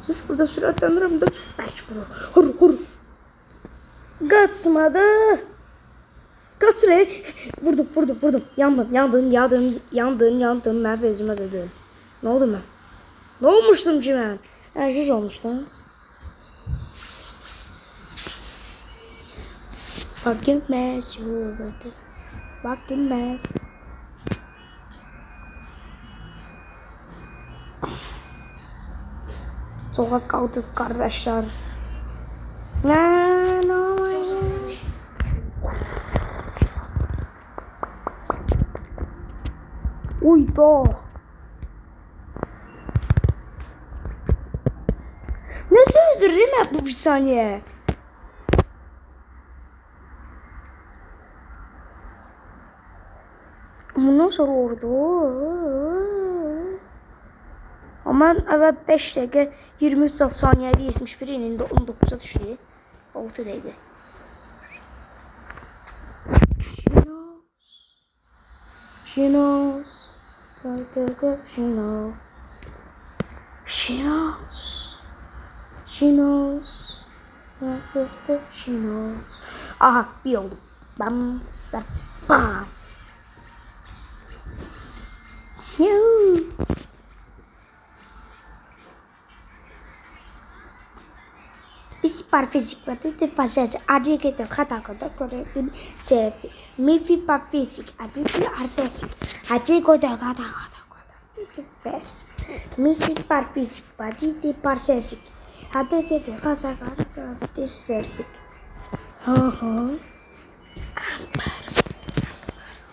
Sus burada sürətlənirəm də çox bərk vurur. Hur. Qaçmadı. Qaç re. Vurdum. Yandın. Mən vezimə dedim. Ne oldu mən? Ne olmuştum ki mən? Ərcic olmuştum. Fark etmez yuvada. Fark etmez. Çok az kaldı kardeşler. Uydu. Ne öldürürüm hep bu bir saniye? Bundan sonra oldu. Ama evet 5 dakika 23 saniyede 71 eninde 19'a düştü. 6 değdi. She knows. Aha bir oldu. Bam. Biz parfisik de passage adikete kata correctin serve. Mifi parfisik adikete arsesik. Adiko da kata. Vers. Misi parfisik adikete parsesik. Adikete kata serve. Amber.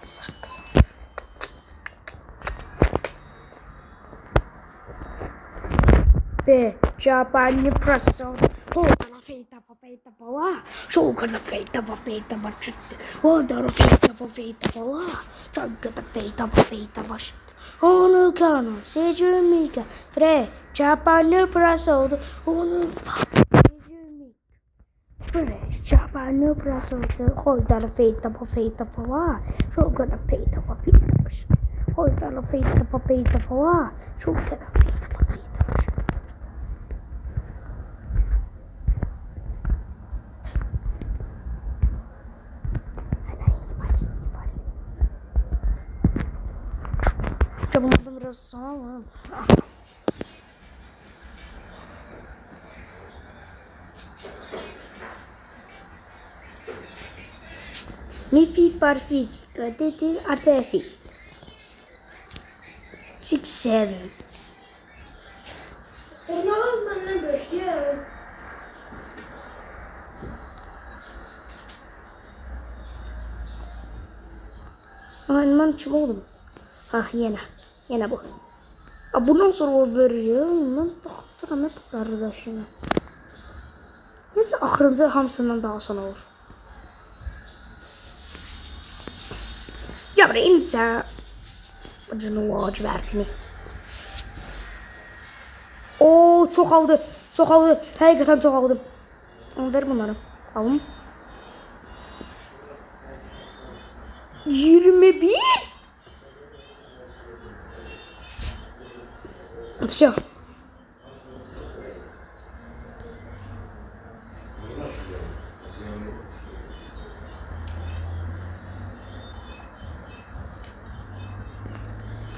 Saksı. Be Japanese presso. La feita pa lá. Joga da feita pa chute. Roda da feita pa lá. Joga da feita pa chute. Onu cano, seja amiga. Fre, Japanese presso. Onu Fre, Japanese presso. Roda da feita pa lá. Joga da feita pa chute. Roda da feita pa lá. Joga da feita pa chute. Yapamadım biraz sana ama. Mifi parfis, radeti arsesi. 6-7. Tırnağım benden bekliyor. Ben çık oldum. Ah yine bu. Bundan sonra o veriyor. Ben doktoram hep kardeşime. Neyse axırıncı hamısından daha sonra olur. Ya buraya ince. Acını lacivertini. Oo çok aldı. Hakikaten çok aldım. Ver bunları. Alın. 21. Все.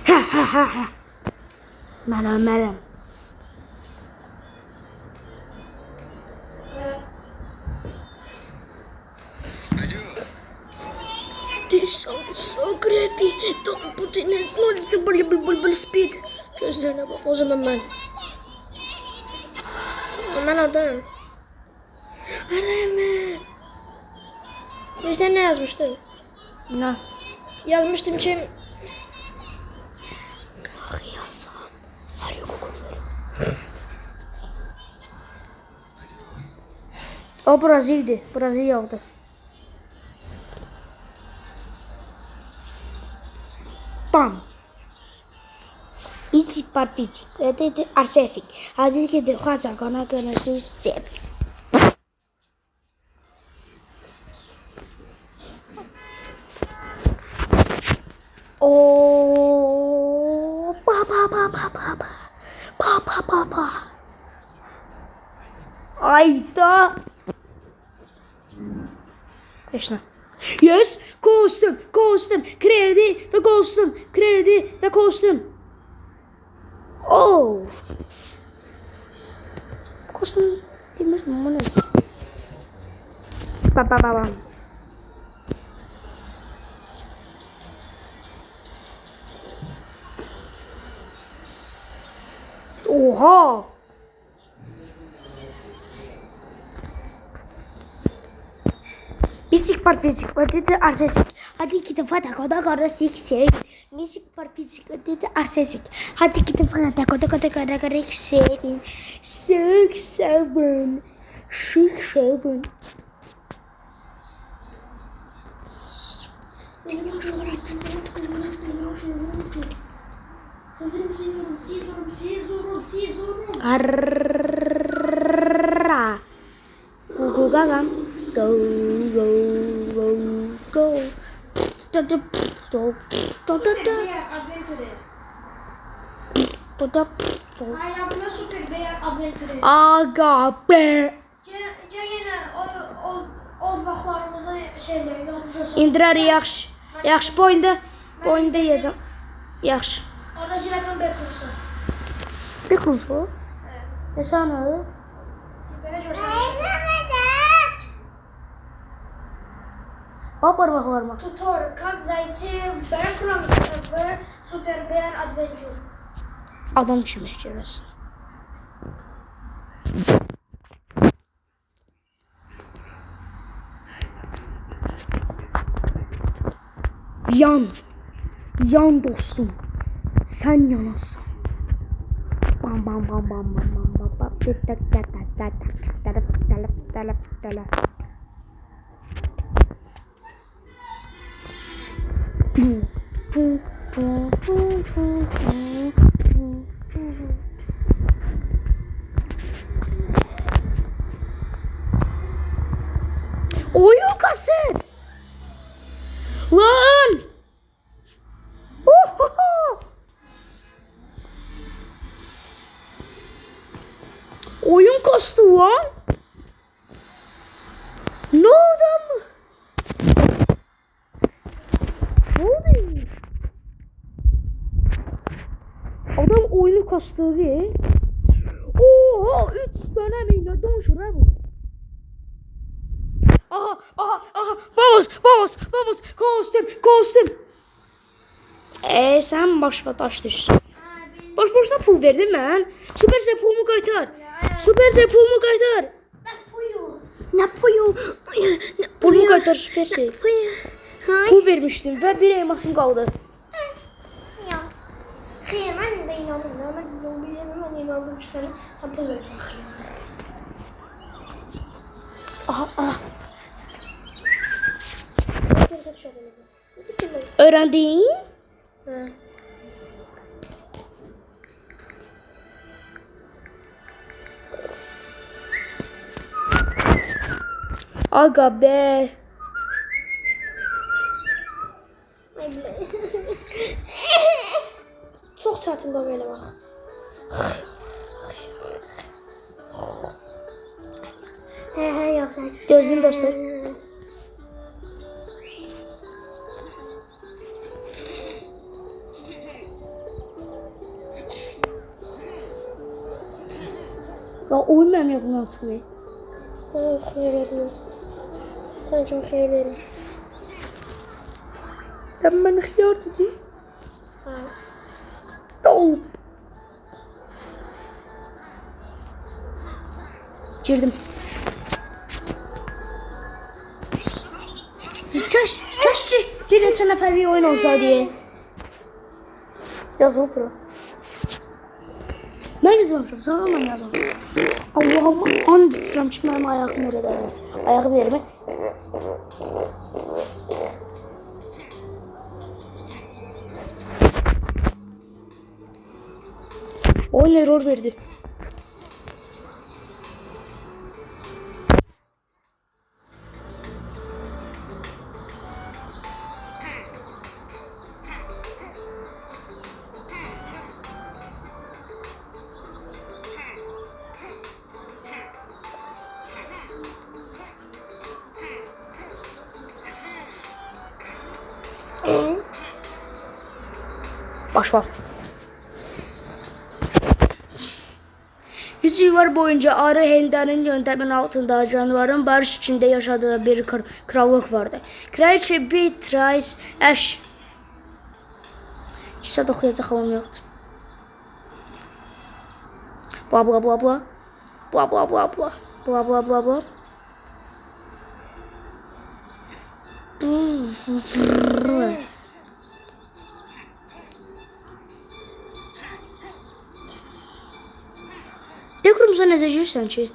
Ха-ха-ха. Merhem. Ты so creepy. Don't put in it. Not speed. Gözlerine bak o zaman ben. Ben oradayım. Hemen. İşte ne yazmıştı? Ne? Yazmıştım ki. Yazan. Her yok okulları. O Brazil'di. Brezilya oldu. Bam. Easy parfisik. Radeti arsesik. Adike de kasa kana se sebe. Oh, ba. Ayda. Beşne. Yes. Kostüm. Kredi ve kostüm. Oh. Kostüm demirdim bu ne? Baba. Oha. Fisik var dedi arsesik. Hadi gidin fatakoda kara siksek. Fisik var dedi arsesik. Hadi gidin fatakoda kara siksek. 6 7. Arra. Go gaga. Go. Hayatında süper beyaz adventüre. Aga be. Yine o vaxtlarımızı şeyler yadımıza saldı. İndirar yaxşı. Yaxşı boyunda yeyəcəm. Yaxşı. Orada jileton bekliyorsun. Bir kunfu. Evet. Desən o. Böyle görsen. Bax parmaqlarıma. Tutor, как зайти в Backroom в Super Bear Adventure. Adam kimi görəsən. Yan dostum. Sen yanasın. Bam. Oyun kaset. Lan. Oyun kastı lan. Ne oldu? Adam oyunu kastı değil. Oha 3 tane milyondan şuraya bu. Aha. Vamos. Kostüm. Sen başına taş düşsün. Boşuna pul verdin mən. Süperse pulumu qaytar. Ne puyu? Pulumu qaytar Süperse. Pul vermiştim ve bir elmasım kaldı. Ya. Hayır ben de inandım. Ben inandım ki sen pul verirsin. Aha. Öğrendin? He. Aga be. Çok çətin böyle bak. He yok sen. Gözün dostlar. Ya oyun benim yakından çıkıyor. Sen hayır ediyorsun. Sen çok hayır verin. Sen bana hıyar dedin. Ha. Dol. Girdim. Keşke bir de sana bir oyun olsa diye. Yazılı bura. Ben yazmamışım. Sana ben yazmamışım. Allah'ım and içirəm ki benim ayağım orada. Ayağım yerime. Oyun error verdi. Başla. Yüzyıllar boyunca arı Hender'in yöntemin altında canavarın barış içinde yaşadığı bir krallık vardı. Kraliçe Beatrice Ash. Kisə oxuyacaq olum yoxdur. Bla bla bla bla. Bla bla bla bla. Bla bla bla bla. Ne kurumuza ne diyeceksin ki?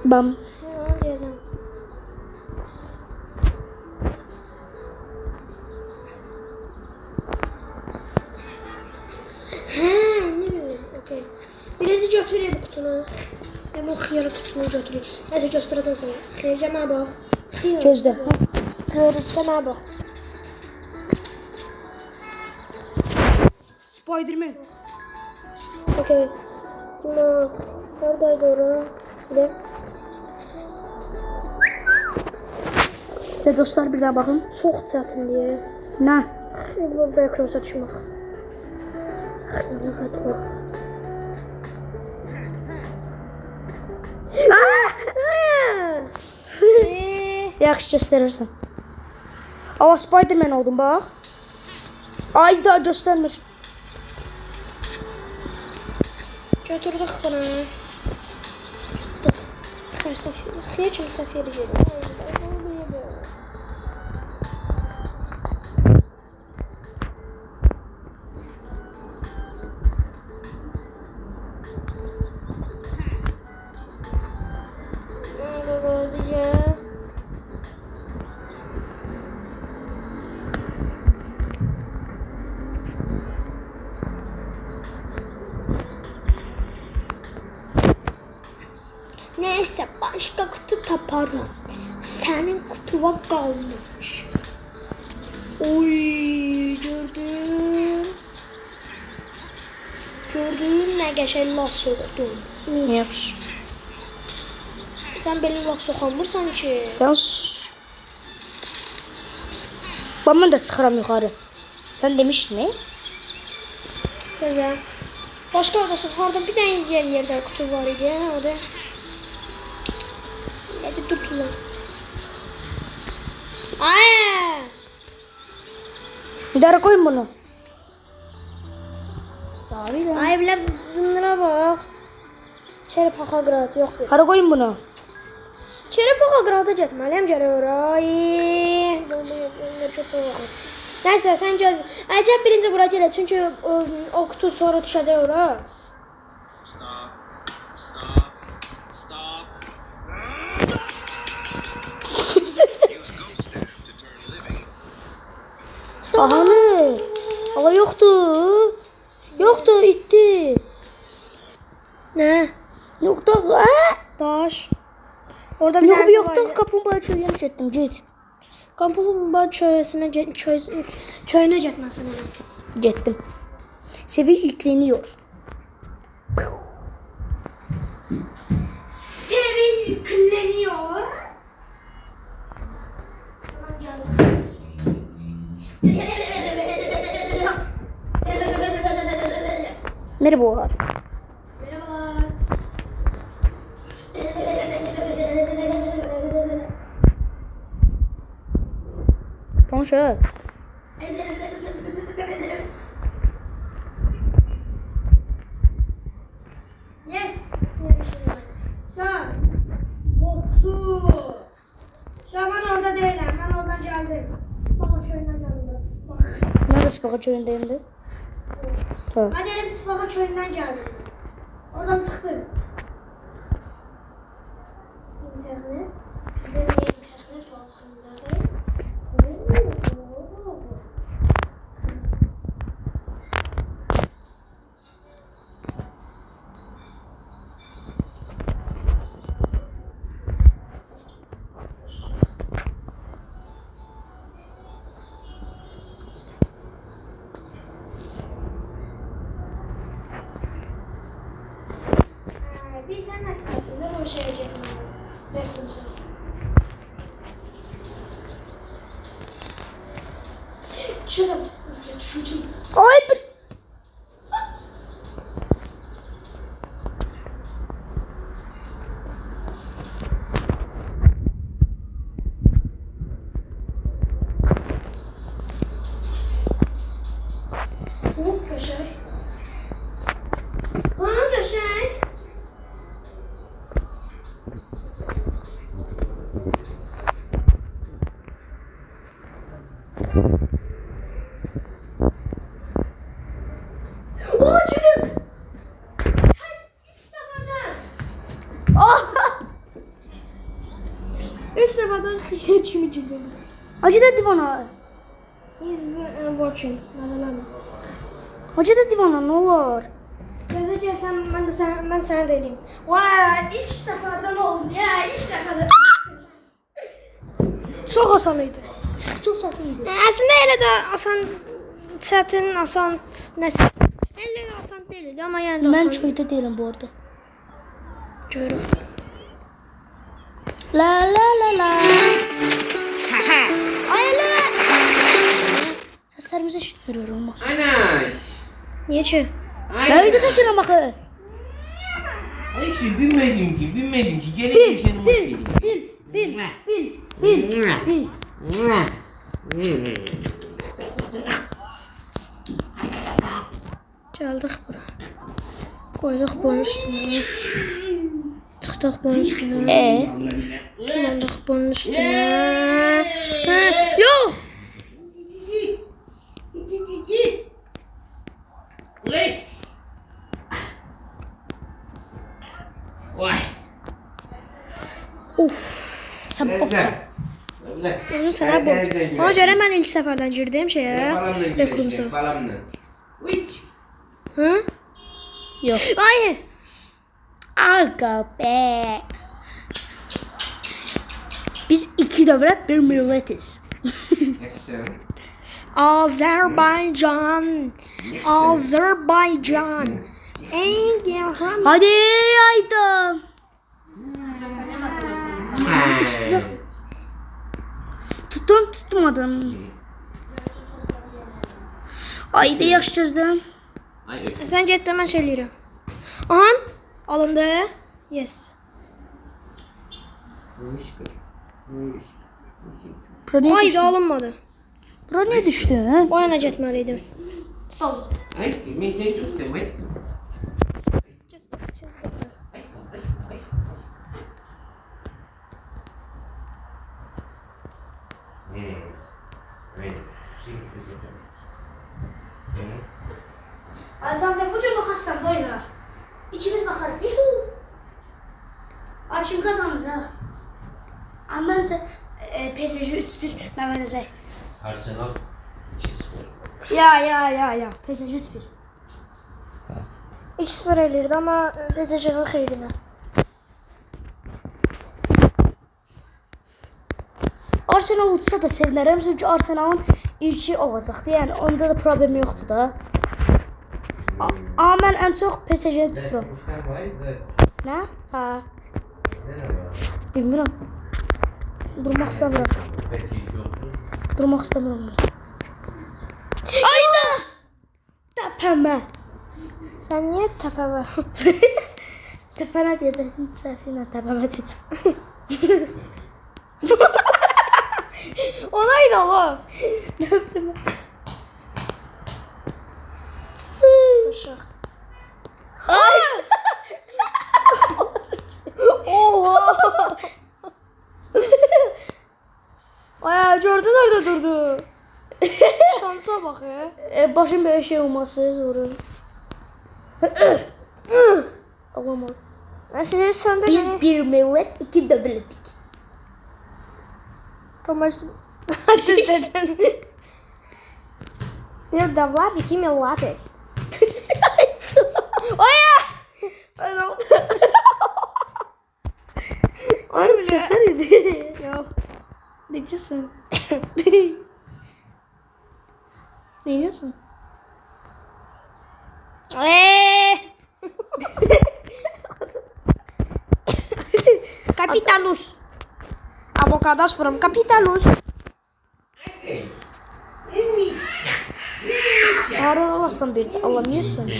Bam. Ne bileyim. Okey. Biraz götüreyim bu kutunu. Ben o xiyarı kutunu götüreyim. Neyse göstereceğim sana. Xiyarca mənə bax. Xiyar. Gözlə. Görürsə mənə bax. Spiderman. Okey. Şimdi oradaydı ora. Bir de. Ve dostlar bir daha bakın. Çox çətindir. Ne? Burada ekran satışmaq. Xiyarı qatmaq. Yaxşı gösterirsen. Ama Spiderman oldum bak. Ay daha göstermir. Götürdük bunu. Xiyar kimi səfiyyə edəcək. Neyse başka kutu taparım. Senin kutuva kalmış. Oy gördün. Gördün ne geçen laf soktun. Yaxşı. Sen belə laf soxanmırsan ki. Sen sus. Ben de çıkarım yukarı. Sen demiştin ne? Güzel. Başka orada soxardım bir tane diğer yerde kutu var idi. O da. Hadi tuttular. Ay! Bir daha koyun bunu. Ay bile bunlara bak. Çeri paka qırat yox bir. Hara koyun bunu. Çeri paka qırata getməliyəm gərək ora. Ay. Nəysə sən göz. Əcəb birinci bura gələ çünki o kutu sonra düşəcək ora. Stop. Stop. Stop. Use ghost staff to turn living. Aha ne? Aga yoktu. Yoktu itti. Nə? Yoktu. Daş. Orada bir Yok bir tanesi yoktu. var. Kaplumbağayı çok yanlış ettim. Git. Kampulumba çöyünə getməsin. Gittim. Seviye yükleniyor. Sevin yükleniyor. Merhabalar. Merhabalar. Bonjour. Yes. Şan. Botu. Şan ben orada değilim. Ben oradan geldim. Spaka çöyünden geldim. Spaka. Nerede spaka çölündeyim de? Ha. Ben dedim Spaka çöyünden geldim. Oradan çıktım. İnternet. Benim internet basında. Bir sen ne kalsın da bu şeye çekmem. Bekle sen. Şuradan. Şuradan. Ay bir. Kaşay. Kaşay. Üç defadan kimi cümle. Hacı da divana. He's watching. Hacı da divana ne olur. Gazeteci ben sana deneyim. Vay ilk seferden oldu ya ilk seferden. Çok asanıydı. Çok saçmaydı. Aslında elə də asan, çətin, asan, nəsə. Elə də asan deyildi, amma yəni də asan. Mən köydə deyiləm bu arada. Görürük. La la la la. Ay elə. Səslərimizi eşitmiyor olmaz. Anaş. Niyə ki? Ay. Nə video çəkirəm axı? Ayşe bilmedim ki. Gelin senin maçıydı. Bil. Gəldik bura. Qoyduq bunun üstünə. Çıxdıq bunun üstünə. Qaldıq bunun üstünə. Yox! Vay. Uf. Sən botsan. Onu sənə bot. Ona görə mən ilk səfərdən girdim şeyə. Rekrumsa. Balamla. Hı? Yox. Ay. Aga be. Biz iki dövlət bir millətiz. Azərbaycan. Hadi aydım. İşte. Tutmadım. Ayda yaş çözdüm. Ay Sen getdin mən şey eləyirəm. Ahan, alındı. Yes. Ayda alınmadı. Bura niyə düşdü? Hə? O yana getməliydim. Ay ben seni çok sevdim. Alexander bu cür baxarsan da oyna. İkimiz baxarıq. Yuhu. Ay kim kazanacaq? Amma məncə PSG 3-1 məvənəcək. Arsenal 2-0. Ya. PSG 3-1. 2-0 eləyirdi, amma PSG-nin xeyrinə. Arsenal udsa da sevinərəm, çünki Arsenalın ilki olacaqdı. Yəni onda da problem yoxdur da. Amma mən ən çox PSG-ni tuturam. Nə? Hə. Bilmirəm. Durmaq istəmirəm. Ayda! Təpəmə. Sən niyə təpəmə? Təpənə deyəcəkdim, səhviylə təpəmə dedim. Olaydı oğlum. Işıq. Ay! Oha! Ay gördün orada durdu. Şansa bak ya. Başım belə şey olması zorun. Olamaz. Neyse sen de Biz bir millət, iki dövlətdik. Tomarsın. Düz dedin. Bir devlet, iki millet. Ay bir şey söyledi. Yok. Necəsən? Neyləsən? Kapitalus. Avokados from Kapitalus. Harada olasın bir de alamıyorsun.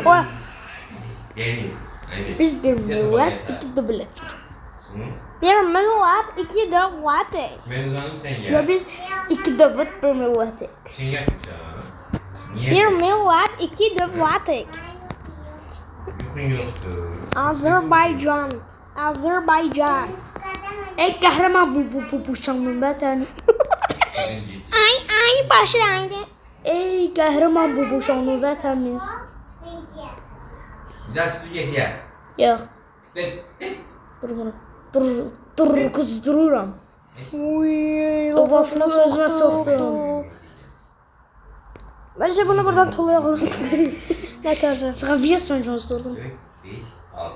Oy. Deniz. Evet. Biz bir millet, iki devlet. Bir millet, iki devlet. Ben uzandım sen gel. Ya biz iki devlet, bir millet. Şey yapmışlar bana. Niye? Bir millet, iki devlet. Yükün yoktu. Azerbaycan. Azerbaycan. Ey kahraman bu şanlı vatan. Ay başlaydı. Ey kahraman bu şanlı vatanımız. Güzel sütü ye. Yok. Dur. Dur kızdıruram. O lafına sözüme soktum. Bence bunu buradan tulayalım. Ne tarzı? Sıkabiliyorsun John sordum. 5, 6,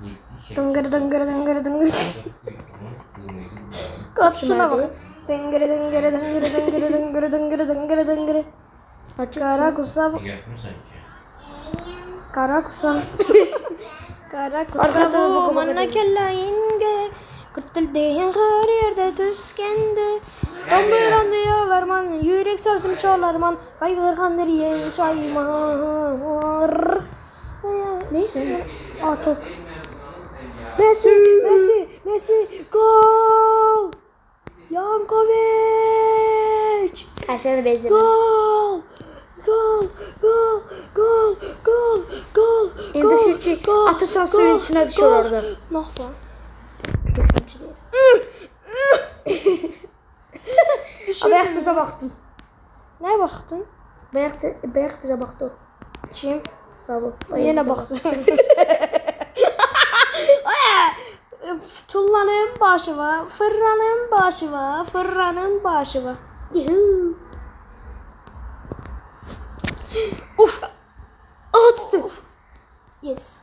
7, Dıngır dıngır dıngır dıngır. Katışına bak. Dıngır dıngır dıngır dıngır dıngır dıngır dıngır dıngır. Kara kusa. Yapmış sanki. Kara kusa. Kara kusa. Arkada Bu bak, manna kella yenge. Kurtul diyen her yerde tüskendi. Damlayan diyorlar man. Yürek sardım çoğlarman. Kaygırhan nereye saymar. Neyse. Aa top. Messi. Gol. Yankovic. Kaşları bezdim. Gol. Endişeci atırsan suyun içine düşür orada. Ne yapalım? Bayaq bize baktın. Neye baktın? Bayaq bize baktı. Kim? Baba. Yine baktım. Tullanın başı var, fırranın başı var, fırranın başı var. Yuhuu. Uf. Aha tuttu. Yes.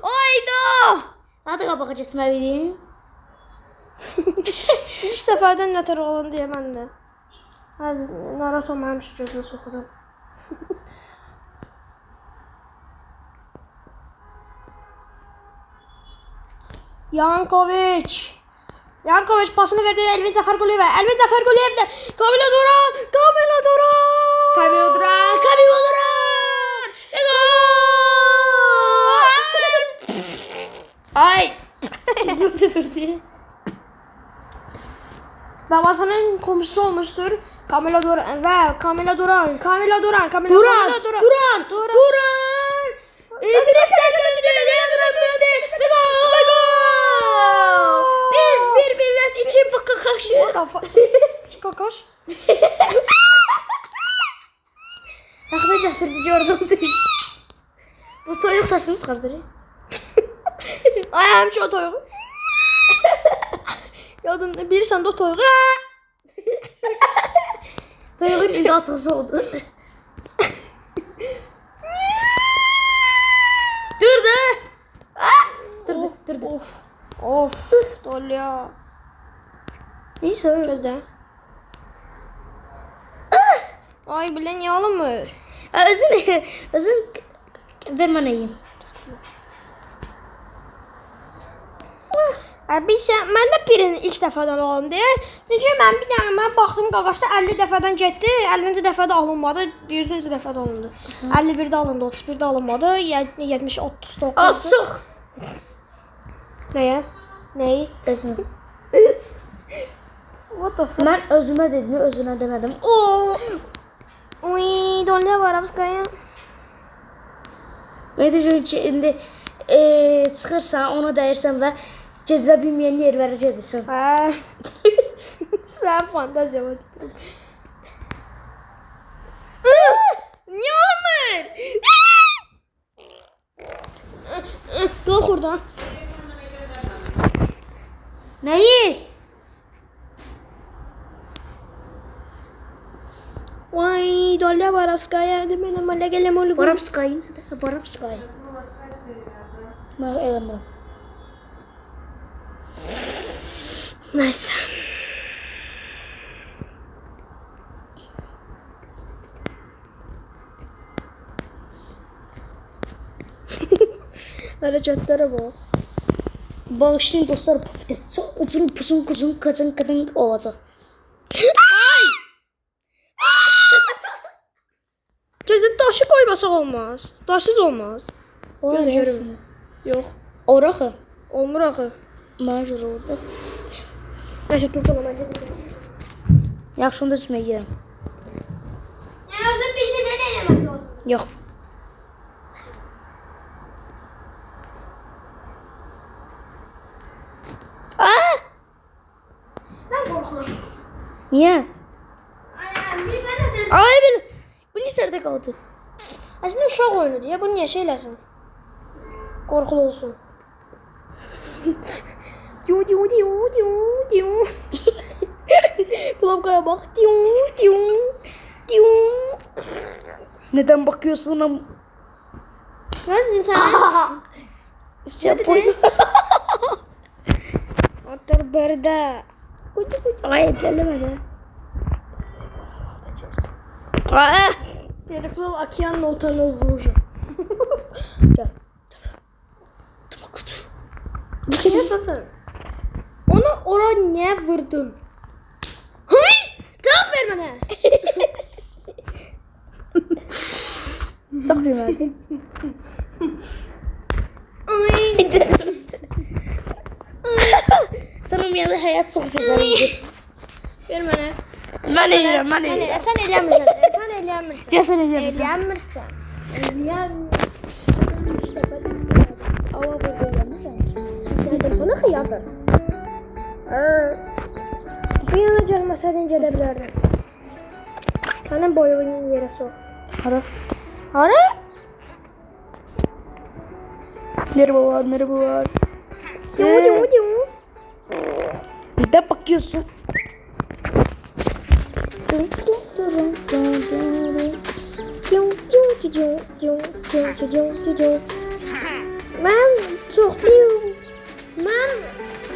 Ayda. Daha da bakacağız Mevlid'in. İlk seferden neter olan diye ben de. Hadi Naruto olmamış gözüne sokudum. Yankovic pasını verdi Elvin Zafer Guliyev'e. Elvin Zafer Guliyev de Kamila Duran. Ay. Yüzümü tüpürdü. Babasının komşusu olmuştur. Kamila Duran ve Kamila Duran. Duran. Biz bir millet için bu kakaşı. Kakaş. Aklı çatırtıcı oradan düştü. Bu soyuk saçını çıkartır. Ayağım şu toyuğu. Yadın bilirsen de o toyuğu. Soyuğun ilk atısı oldu. Durdu. Durdu. Of. Dol ya. Neyse öyle. Gözde. Ay bilen ya oğlum mu? Özün verme neyim. Mən də birini ilk dəfədən alındı. Çünki mən bir dənə mən baxdım qaqaşda 50 dəfədən getdi, 50-ci dəfədə alınmadı, 100-cü dəfədə alındı. 51-də alındı, 31-də alınmadı, 70 39. Az çox. Nəyə? Nəyi? Özümə. What the fuck? Mən özümə dedim, özünə demədim. Uy, Dolya Varavskaya. Ne diyeceğim ki indi çıxırsan, ona dəyirsən və gedvə bilməyən yerlərə gedirsən. Hə. Sən fantaziya var. Niyə olmur? Qalx oradan. Nəyi? Vay, Dolya Varavskaya. Deməli, mən gələm oğlum. Varavskaya nədir? Varavskaya. Mən eləmirəm. Neyse. hərəkətlərə bax. Bağışlayın dostlar, pufda çox uzun, puzun, kuzun, kacın, kadın olacaq. Gözdə daşı qoymasaq olmaz. Daşsız olmaz. Olar Görürüm. görürüm. Yox, Oraxı. olmur axı. Major oldu. Nəsə dur tamam mən gedim. Yaxşı onda içməyə gələm. Yəni özün bildin nə eləmək lazım? Yox. Mən qorxuram. Niyə? Ay, bir sənə də Ay bil. Bu lisədə qaldı. Əslində uşaq oyunudur ya, bunu niyə şey eləsin? Qorxulu olsun. Diu diu diu diu diu. Kulağına bak. Diu diu diu. Neden bakıyorsun am? Ne dedin sen? Japon. Otur burada. Ay elleme de. Aa! Переплыл океан, но утонул в луже. Onu ora niye vurdun? Hey! Cevap ver bana. Çok cömertim. Sana bir yana hayat çok güzeldi. Ver bana. Ben eğlerim, ben eğlerim. Sen eğlenmirsən. Sen eğlenmirsən. Ya sen eğlerim. Eğlenmirsən. Eğlenmirsən. Ama bu eğlenmişim. Sen bunu xıyadın. Bir yana gəlməsəydin gedə bilərdin. Sənin boyun yerə sox. Hara? Hara? Merhabalar, merhabalar. Neden bakıyorsun? Mən çoxluyum. Mən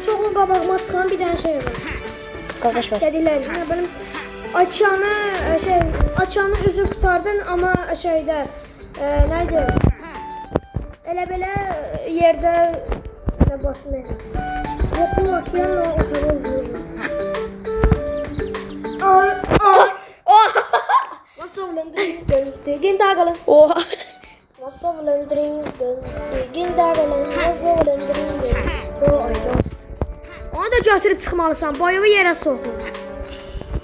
çoxlu qabağıma çıxan bir dənə şey var. Kardeş var. Dedilər, benim açanı üzü qutardın, amma şeydə nədir? Elə belə yerdə nə başına. Yoxlu okeanla oturur. Digin dağılın. Oha. Digin dağılın. Onu da götürüb çıxmalısan. Boyumu yerə soxun.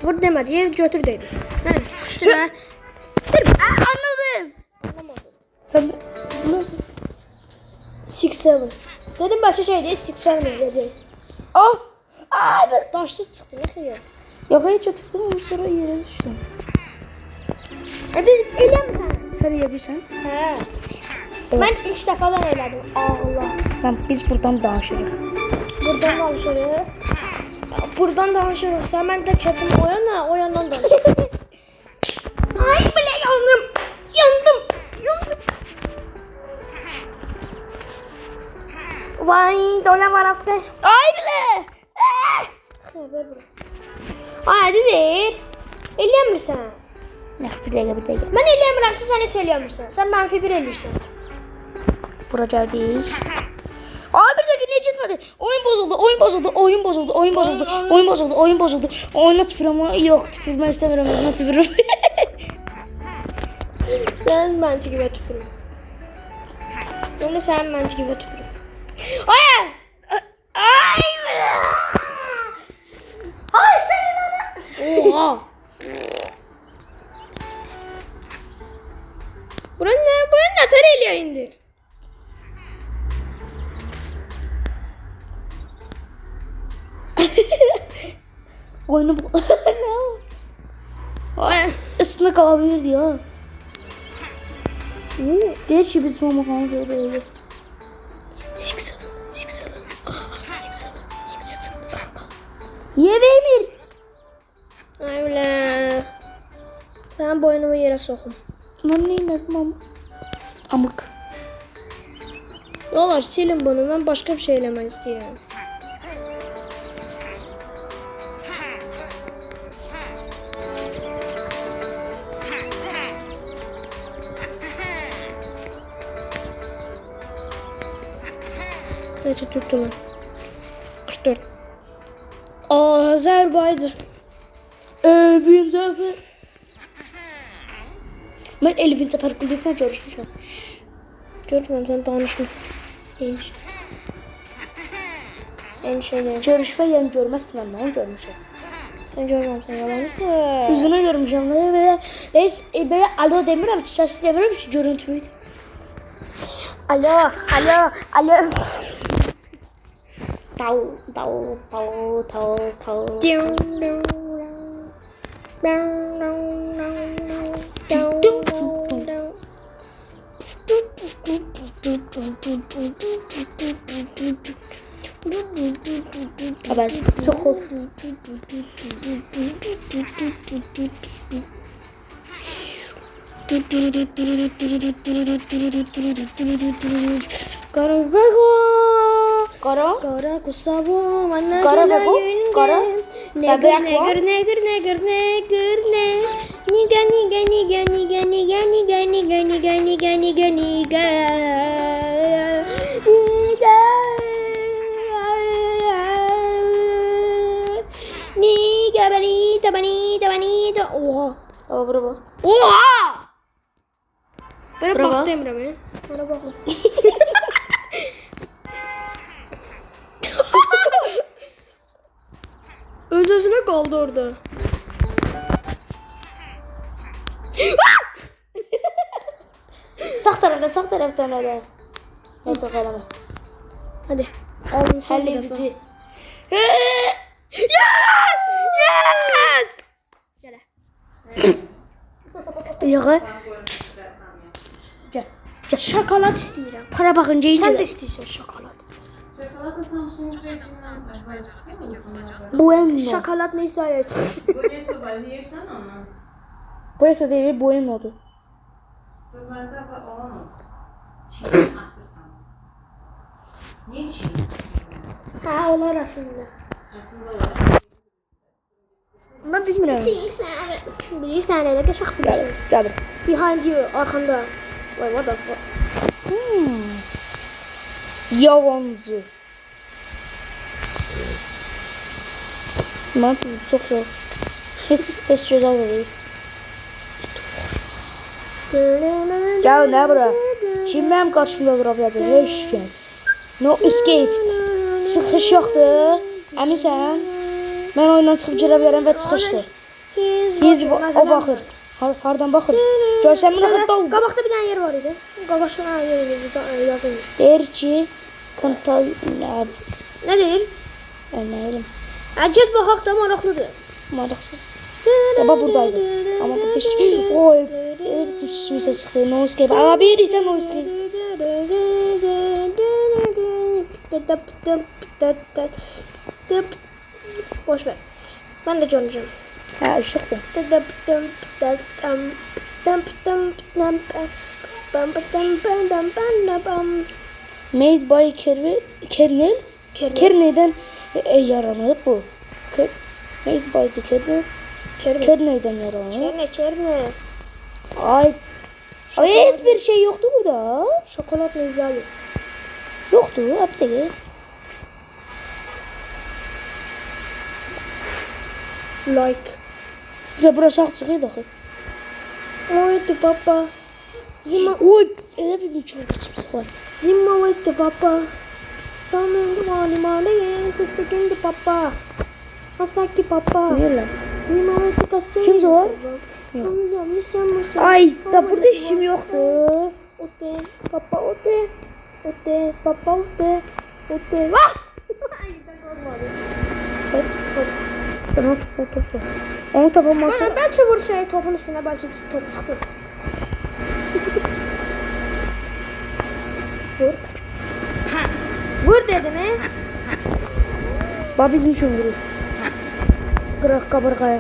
Vur demədi, götür dedi. Hə, çıxışdı da. Anladım. Sen de... 6-7. Dedim başka şey değil, 6-7 verəcək. Oh. Abi. Daşsız çıxdı, nə xeyir? Yok hiç oturttum ama sonra yere düştüm. Biz eləmirsən? Sen yedirsen. Hə. Mən ilk dəfədən elədim. Allah. Biz buradan danışırıq. Buradan danışırıq. Buradan danışırıqsa mən də kətim o yandan danışırıq. Ay belə yandım. Yandım. Vay, dolan var hasta. Ay bile. Ver bura. Ay, hadi ver. Eləyəmirsən. Ya bir dakika. Mən eləyəmirəmsə sən heç eləyəmirsən. Sən mənfi 1 eləyirsən. Buraya değil. Abi bir dakika niye çıkmadı? Oyun bozuldu. Oyuna tüpürme yok. Tüpürme istemiyorum. Oyuna tüpürüm. Sən məntiqə tüpürüm. Onda sən məntiqə tüpürüm. Ay! Ay senin ana. Oha. Buran ne tər eləyə indi? Oyunu Ay. ısına kalabilir ya. Diğer şey bizim ama kalmış öyle. Niye vermir? Ay bilə. Sən boynumu yerə soxum. Ben neyledim ama. Amık. Olar silin bunu. Mən başqa bir şey eləmək istəyirəm. Neyse tuttum ben. 44. Azerbaycan. Elvin Zafer. Ben Elvin Zafer kulübüne görüşmüşüm. Görmüyorum sen danışmışsın. İyiymiş. En şeyler. Görüşme yani görməkdir mən onu görmüşəm. Sen görmemişsin yalancı. Üzünü görmüşəm. Belə alo demirəm ki, səs demirəm ki, görüntülüydü. Alo, alo, alo. Tau. Habersiz çok oldu. Kara. Kara kusabu mana Kara ne bu? Kara. Neger Bebek var. neger ne. Niga niga niga niga niga niga niga niga niga niga niga. Niga banita. Oha. Aa, bravo. Oha! Bana Bravo. bak Emre mi? Bana bak. Öldüğüne kaldı orada. Sağ taraftan öyle. Evet, o kadar. Hadi. Aldın son bir defa. Halledici. Yes! Yağı. Gel. Şokolat istiyorum. Para bakınca iyice. Sen de istiyorsan şokolat. Şokolata Samsun'un zeytinden başlayasın. Bueno. Şokolat neyse ayırsın. Bu ne tubar? Yersen onu. Burası değil, bueno oldu. Tubarda olan o. Çiğ atırsan. Niye çiğ? Ha olar aslında. Aslında olarak. Ben bilmiyorum. Bilirsən elə qəşəng bilirsən. Gel. Behind you, arkanda. Vay what the fuck. Yalancı. Mantıksız, çok zor. Hiç güzel değil. Gel ne bura? Kim benim karşımda durabilecek? Hiç kim. No escape. Çıxış yoxdur. Əminsən? Mən oyundan çıxıb girə bilərəm və çıxışdır. Biz o baxır. Hardan baxır? Görsən bunu xəttə oldu. Qabaqda bir dənə yer var idi. Qabaqda yer idi, yazılmış. Deyir ki, Kantay... Nə deyir? Nə bilim. Get baxaq da maraqlıdır. Maraqsızdır. Baba buradaydı. Ama burada hiç... Oy! Hiç kimse çıktı. No escape. Aa, bir ihtem no escape. Boş ver. Ben de göreceğim. Ha, ışıktı. Made by Kernel. Kernel'den yaranır bu. Made by the Kernel. Kernel'den yaranır. Çerne. Ay. Ay, hiçbir şey yoktu burada. Şokolat nezalet. Yoktu. Apteki. Like. Burası çıkıyor dahi. Oydu baba. Oy. Öyle bir uçurdu kimse var. Zimma oydu baba. Sanırım mani seslendi baba. Asaki baba. Niye Zimma oydu kasım. Şimdi var. Yok. Ay da burada işim yoktu. Ote baba ote. Ote baba ote. Ote. Vah! Nasıl topu? Onu tapamazsın. Belki vur topun üstüne belki top çıktı. Vur. Vur dedi mi? Bak bizim için vuruyor. Kırak kaburgaya.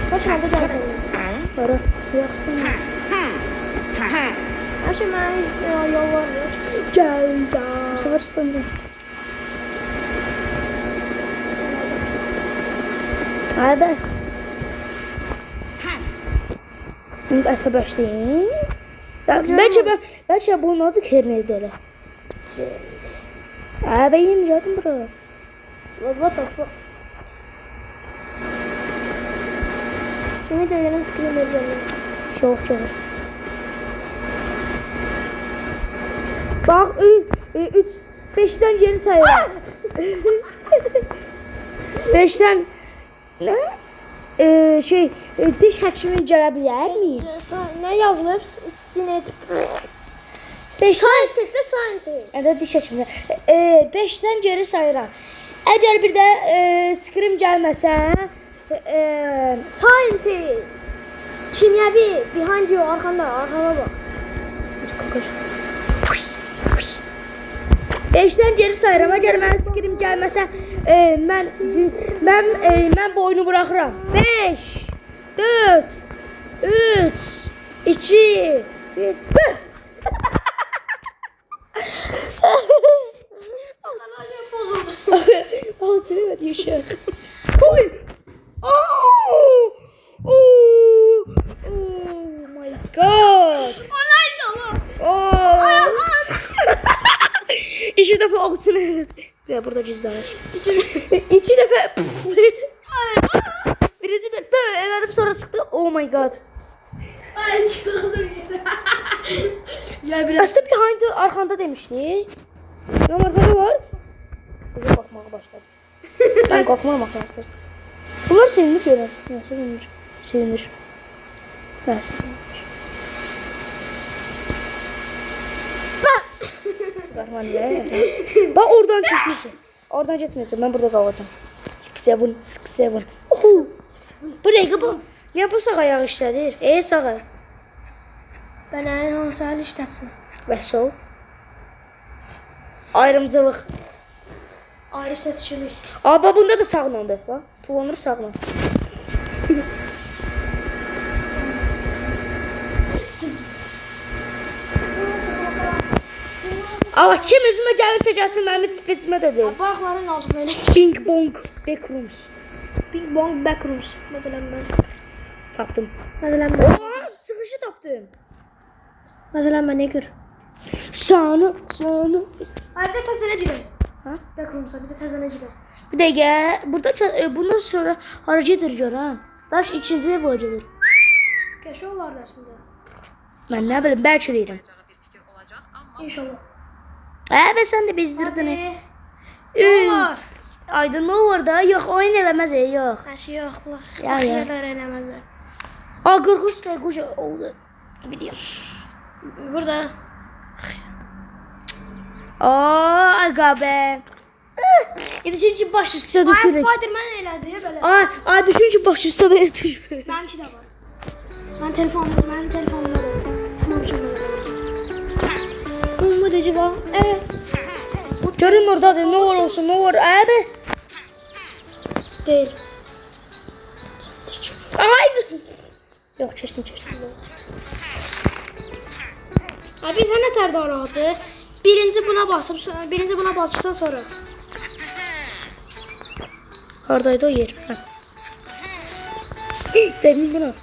Kaç anda gel senin. Ara. Yaksın. Aşağı yol var ya. Gel da. Bu sefer İstanbul. Hadi. Şimdi əsəbləşdim. Belki bunun adı Kernel'dir. Ben yemeyecektim bro. What the fuck? Şimdi de yine screen vereceğim. Çok. Bak 5'ten geri sayıyorum. 5'ten ne? Diş həkimi gələ bilərmi? Ne yazılıb? Sinet. 5'ten Scientist de scientist. ya da diş həkimi. 5'ten geri sayıram. Əgər bir də scream gəlməsə, Scientist. Kimyəvi. Behind you. Arkanda bak. 5'ten geri sayıram. Əgər mənə scream gəlməsə, mən boynu buraxıram. 5 4 3 2 1 Altına düşüyor. Oy! Oh my god! Oh! İki defa altına evet. Ya burada cüzdan var. İki defa. Birisi bir evladım sonra çıktı. Oh my god. Ay çıkalım yine. Ya biraz. Aslında behind arkanda demişti. Ne arkada var? Buraya bakmaya başladım. Ben korkmam bakmaya başladım. Bunlar sevinir şeyler. Ya sevinir. Ben sevinir. Bakman ne? Bak oradan çıkmışım. Oradan gitmeyeceğim. Ben burada kalacağım. 6-7. Buraya kapım. Niye bu sağ ayağı işlədir? Sağa. Ben en hansı el işletsin. Və sol. Ayrımcılıq. Ayrı seçkilik. Aba bunda da sağlandı. Bak. Tullanır sağlan. Ama kim üzümə gəlirsə gəlsin, mənim tipicimə də deyil. Bağların altı böyle. Bing bong backrooms. Bing bong backrooms. Məsələn mən tapdım. Mesela ben. Oha, sıxışı tapdım. Mesela ben ne gör? Şanı. Ayrıca tezeneciler. Ha? Backrooms'a bir de tezeneciler. Bir dəqiqə, burada bundan sonra hareket ediyor ha. Baş ikinci ev olacaq. Keşoğlar aslında. Mən nə bilim, bəlkə deyirəm. İnşallah. Be sen de bezdirdin. Hadi. Olur. Aydın ne olur da? Yok oyun eləməz yok. Her şey yok. Ya. Yerler elemezler. Aa 43 de koca oldu. Biliyorum. Burada. Aa aga be. Düşün ki baş üstüne Ay düşürük. Spiderman elədi böyle. Aa düşün ki baş üstüne böyle düşürük. Benimki de var. Ben telefonumda da. Smartphone'da da. Bu da acaba? Evet. Görün orada ne olur olsun ne olur abi. Değil. Ay. Yok çeştim. Abi sen ne terde aradı? Birinci buna basırsan sonra. Oradaydı o yer. Demin buna.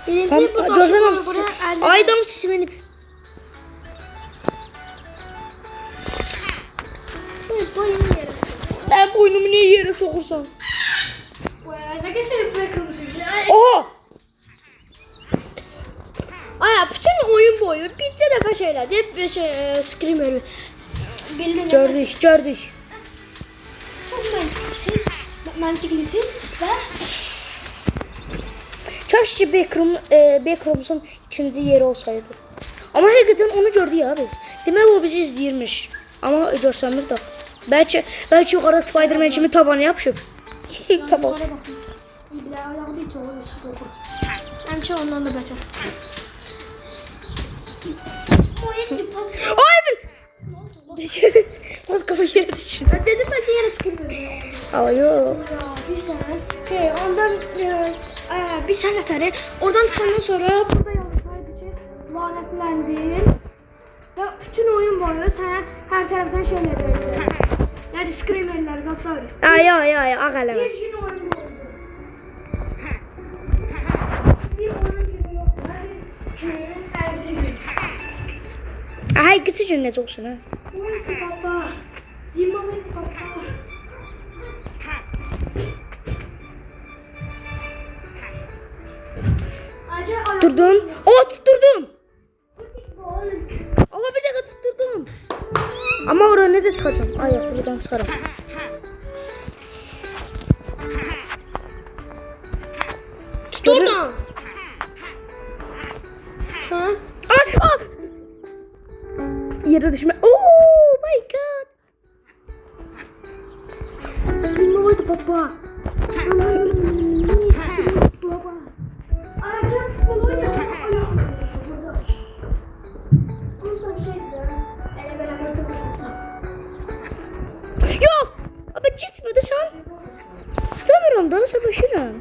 Birinci bu Görmem taşı buraya Aydam sesi benim. boyunu yarısı. Ben boynumu niye yere sokursam? Ne geçer bırakılmışım. Oha! Aya bütün oyun boyu bir defa şeyler hep bir screamer. Gördük. Çok mantıklısız ve Kaş ki Backrooms'un ikinci yeri olsaydı. Ama hakikaten onu gördü ya biz. Demek o bizi izleyirmiş. Ama görsəmir də. Belki yukarıda Spider-Man kimi tabanı yapışıb. Taban. bir daha ayağı bir çoğu eşit olur. Hemşe ondan da beter. Ay bir. Az kafa yere düşürdü. Ben dedim bence yine screamer. Ama yok. Ya bir sene ondan bir sene tane oradan çıkandan sonra burada yazsaydı ki lanetlendin ve bütün oyun boyu sana her taraftan şeyler verdi. Yani screamerler zaten öyle. Ay ağalama. Bir gün oyun boyu. Bir oyun günü yok. Bir köyün ertesi günü. Həqiqəti üçün necə olsun ha? Papa. Zimbabwe papa. Tutturdum. Tutturdum. Ama bir dakika tutturdum. Ama oraya necə çıxacağım? Ay yok, buradan çıxaram. Tutturdum. Ha? Ay! Yere düşme. Oh my god. Zimbabwe papa. Baba. Aracım futbol oynuyor. Konuşma bir şeydi ya. Ele beraber Yok. Ama gitme de sen. İstemiyorum daha savaşırım.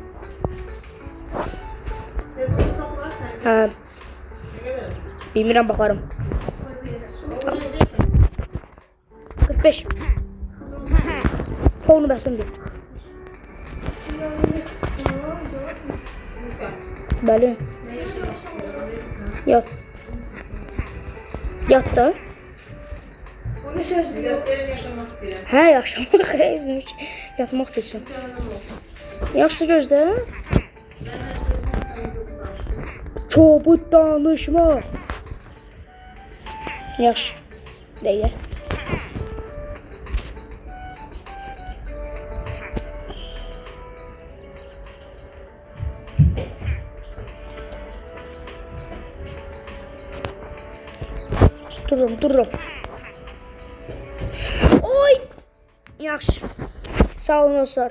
Ha. Bilmirəm baxarım. 45. Onu bəsimdir. Bəli. Yat. Yat da. Onu söz diyor. Yaşamak isteyen. Hə, yaşamaq xeyirmiş. Yatmaq da üçün. Yaxşı gözlə. Çobut danışma. Yaxşı. Deyir. Dururum. Oy! Yaxşı. Sağ olun dostlar.